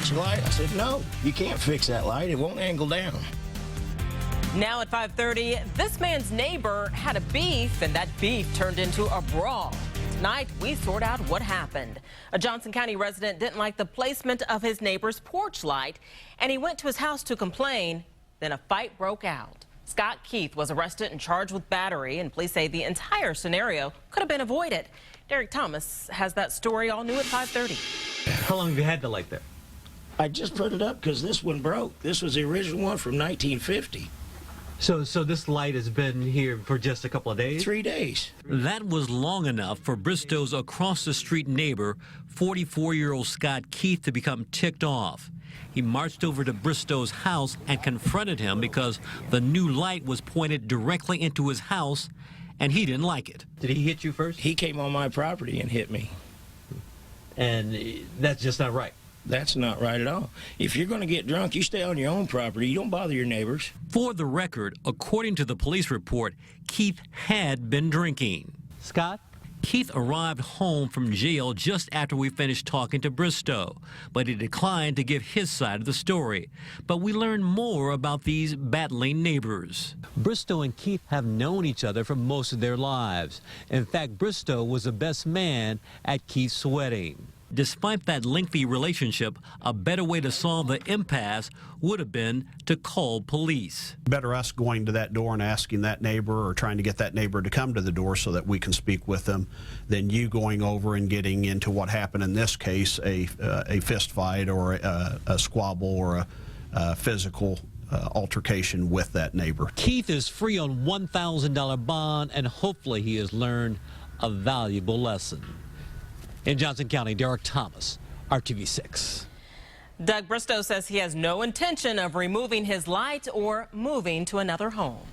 fix your light? I said, no, you can't fix that light. It won't angle down. Now at 5:30, this man's neighbor had a beef, and that beef turned into a brawl. Tonight, we sort out what happened. A Johnson County resident didn't like the placement of his neighbor's porch light, and he went to his house to complain. Then a fight broke out. Scott Keith was arrested and charged with battery, and police say the entire scenario could have been avoided. Derek Thomas has that story all new at 5:30. How long have you had the light there? I just put it up because this one broke. This was the original one from 1950. So this light has been here for just a couple of days? 3 days. That was long enough for Bristow's across-the-street neighbor, 44-year-old Scott Keith, to become ticked off. He marched over to Bristow's house and confronted him because the new light was pointed directly into his house, and he didn't like it. Did he hit you first? He came on my property and hit me. And that's just not right. That's not right at all. If you're going to get drunk, you stay on your own property. You don't bother your neighbors. For the record, according to the police report, Keith had been drinking. Scott? Keith arrived home from jail just after we finished talking to Bristow, but he declined to give his side of the story. But we learned more about these battling neighbors. Bristow and Keith have known each other for most of their lives. In fact, Bristow was the best man at Keith's wedding. Despite that lengthy relationship, a better way to solve the impasse would have been to call police. Better us going to that door and asking that neighbor or trying to get that neighbor to come to the door so that we can speak with them than you going over and getting into what happened in this case, a fist fight or a squabble or a physical altercation with that neighbor. Keith is free on $1,000 bond, and hopefully he has learned a valuable lesson. In Johnson County, Derek Thomas, RTV6. Doug Bristow says he has no intention of removing his light or moving to another home.